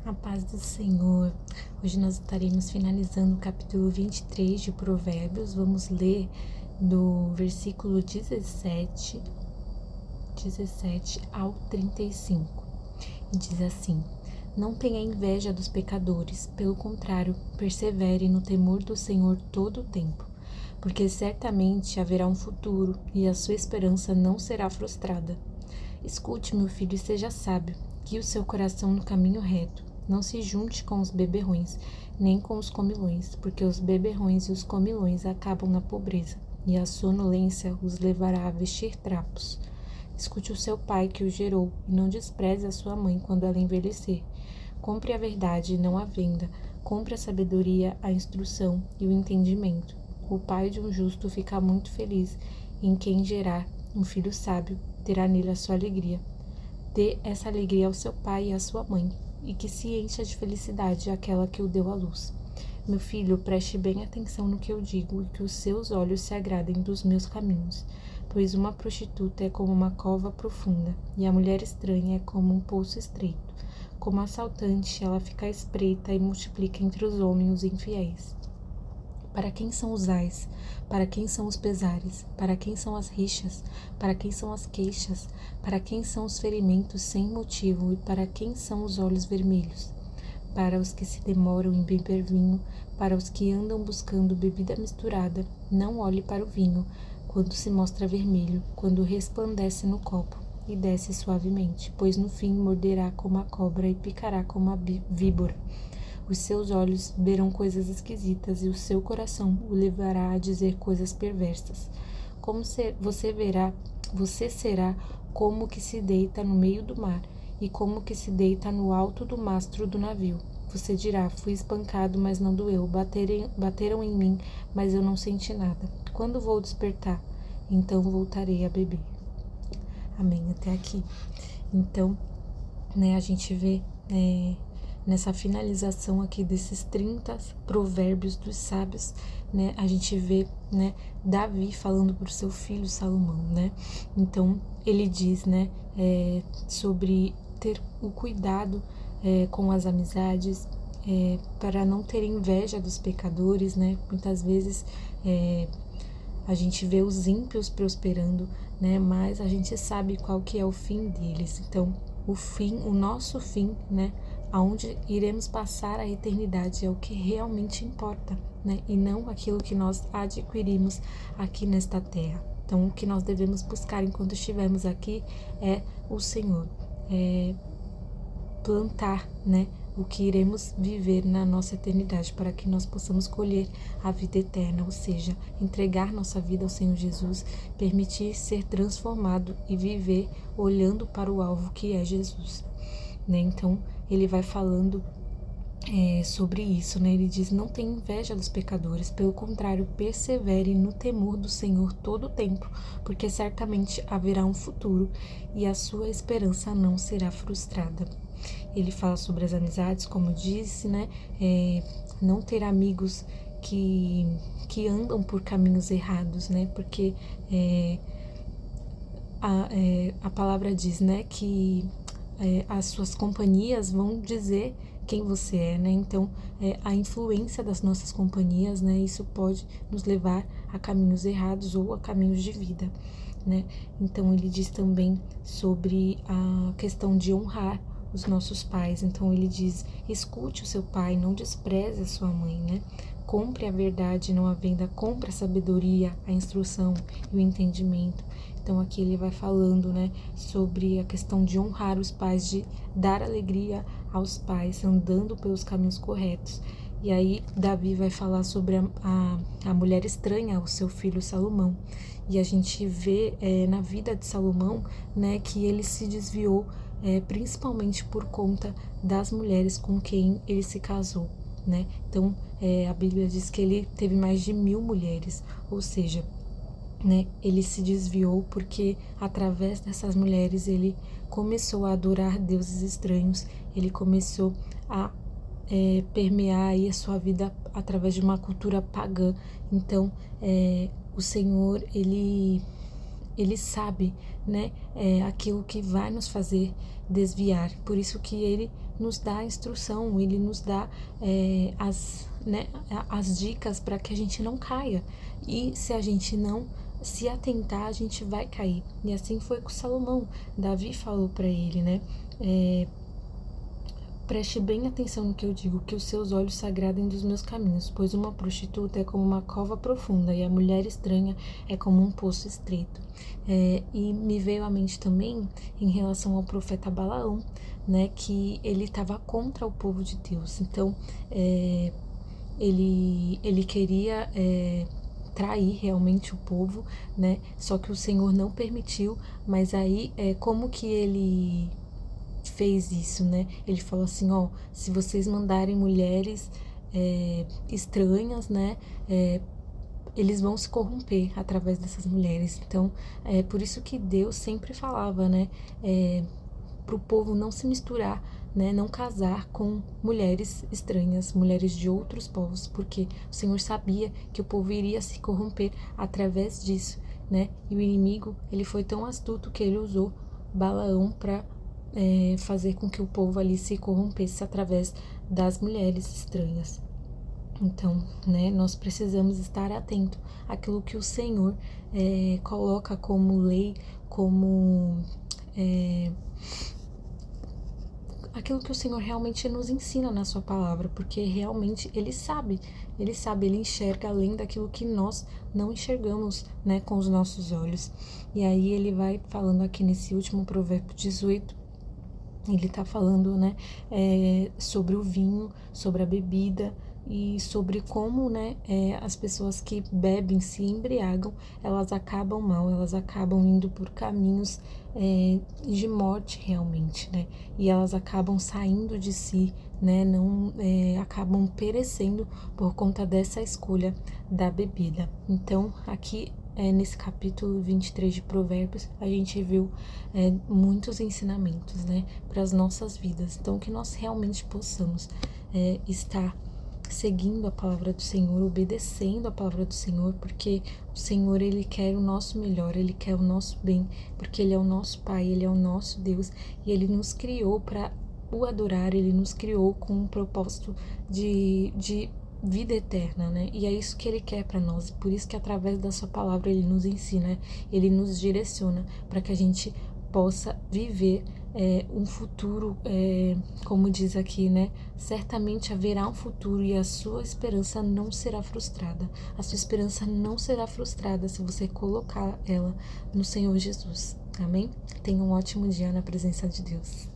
A paz do Senhor. Hoje nós estaremos finalizando o capítulo 23 de Provérbios. Vamos ler do versículo 17 ao 35. E diz assim: Não tenha inveja dos pecadores, pelo contrário, persevere no temor do Senhor todo o tempo, porque certamente haverá um futuro e a sua esperança não será frustrada. Escute, meu filho, e seja sábio, guie o seu coração no caminho reto. Não se junte com os beberrões, nem com os comilões, porque os beberrões e os comilões acabam na pobreza, e a sonolência os levará a vestir trapos. Escute o seu pai que o gerou, e não despreze a sua mãe quando ela envelhecer. Compre a verdade e não a venda. Compre a sabedoria, a instrução e o entendimento. O pai de um justo fica muito feliz em quem gerar um filho sábio, terá nele a sua alegria. Dê essa alegria ao seu pai e à sua mãe, e que se encha de felicidade aquela que o deu à luz. Meu filho, preste bem atenção no que eu digo, e que os seus olhos se agradem dos meus caminhos, pois uma prostituta é como uma cova profunda, e a mulher estranha é como um poço estreito. Como assaltante, ela fica à espreita e multiplica entre os homens os infiéis. Para quem são os ais? Para quem são os pesares? Para quem são as rixas? Para quem são as queixas? Para quem são os ferimentos sem motivo? E para quem são os olhos vermelhos? Para os que se demoram em beber vinho, para os que andam buscando bebida misturada, não olhe para o vinho, quando se mostra vermelho, quando resplandece no copo, e desce suavemente, pois no fim morderá como a cobra e picará como a víbora. Os seus olhos verão coisas esquisitas e o seu coração o levará a dizer coisas perversas. Você será como que se deita no meio do mar e como que se deita no alto do mastro do navio. Você dirá: fui espancado, mas não doeu. Bateram em mim, mas eu não senti nada. Quando vou despertar? Então voltarei a beber. Amém. Até aqui. Então, a gente vê nessa finalização aqui desses 30 provérbios dos sábios, a gente vê, Davi falando para o seu filho Salomão, Então, ele diz, sobre ter o cuidado com as amizades, para não ter inveja dos pecadores, Muitas vezes a gente vê os ímpios prosperando, mas a gente sabe qual que é o fim deles. Então, o nosso fim, aonde iremos passar a eternidade é o que realmente importa, e não aquilo que nós adquirimos aqui nesta terra. Então, o que nós devemos buscar enquanto estivermos aqui é o Senhor, plantar, o que iremos viver na nossa eternidade, para que nós possamos colher a vida eterna, ou seja, entregar nossa vida ao Senhor Jesus, permitir ser transformado e viver olhando para o alvo que é Jesus. Então, ele vai falando sobre isso, Ele diz: não tenha inveja dos pecadores, pelo contrário, persevere no temor do Senhor todo o tempo, porque certamente haverá um futuro e a sua esperança não será frustrada. Ele fala sobre as amizades, como eu disse, não ter amigos que andam por caminhos errados, porque a palavra diz, que as suas companhias vão dizer quem você é, Então, a influência das nossas companhias, isso pode nos levar a caminhos errados ou a caminhos de vida, Então, ele diz também sobre a questão de honrar os nossos pais. Então, ele diz: escute o seu pai, não despreze a sua mãe, Compre a verdade, não a venda. Compre a sabedoria, a instrução e o entendimento. Então, aqui ele vai falando, sobre a questão de honrar os pais, de dar alegria aos pais, andando pelos caminhos corretos. E aí, Davi vai falar sobre a mulher estranha, o seu filho Salomão. E a gente vê na vida de Salomão, que ele se desviou principalmente por conta das mulheres com quem ele se casou, Então, a Bíblia diz que ele teve mais de 1000 mulheres, ou seja, ele se desviou porque através dessas mulheres ele começou a adorar deuses estranhos, ele começou a permear aí a sua vida através de uma cultura pagã. Então, o Senhor, ele sabe, aquilo que vai nos fazer desviar. Por isso que ele nos dá a instrução, ele nos dá as dicas para que a gente não caia. E se a gente não se atentar, a gente vai cair. E assim foi com Salomão. Davi falou para ele, né? Preste bem atenção no que eu digo, que os seus olhos se agradem dos meus caminhos, pois uma prostituta é como uma cova profunda e a mulher estranha é como um poço estreito. E me veio à mente também em relação ao profeta Balaão, né, que ele estava contra o povo de Deus. Então, ele queria trair realmente o povo, né? Só que o Senhor não permitiu. Mas aí, como que ele fez isso, né? Ele falou assim, ó, se vocês mandarem mulheres estranhas, né, eles vão se corromper através dessas mulheres. Então, é por isso que Deus sempre falava, né, para o povo não se misturar, né, não casar com mulheres estranhas, mulheres de outros povos, porque o Senhor sabia que o povo iria se corromper através disso, né? E o inimigo, ele foi tão astuto que ele usou Balaão para fazer com que o povo ali se corrompesse através das mulheres estranhas. Então, né, nós precisamos estar atento àquilo que o Senhor coloca como lei, como aquilo que o Senhor realmente nos ensina na sua palavra, porque realmente ele sabe, ele enxerga além daquilo que nós não enxergamos, né, com os nossos olhos. E aí ele vai falando aqui nesse último provérbio 18, ele tá falando, né, sobre o vinho, sobre a bebida e sobre como, né, as pessoas que bebem, se embriagam, elas acabam mal, elas acabam indo por caminhos de morte realmente, né, e elas acabam saindo de si, né, não acabam perecendo por conta dessa escolha da bebida. Então, aqui nesse capítulo 23 de Provérbios, a gente viu muitos ensinamentos, né, para as nossas vidas. Então, que nós realmente possamos estar seguindo a palavra do Senhor, obedecendo a palavra do Senhor, porque o Senhor, ele quer o nosso melhor, ele quer o nosso bem, porque ele é o nosso Pai, ele é o nosso Deus, e ele nos criou para o adorar, ele nos criou com um propósito de vida eterna, né? E é isso que ele quer para nós. Por isso que através da sua palavra ele nos ensina, ele nos direciona para que a gente possa viver um futuro, como diz aqui, né? Certamente haverá um futuro e a sua esperança não será frustrada. A sua esperança não será frustrada se você colocar ela no Senhor Jesus. Amém? Tenha um ótimo dia na presença de Deus.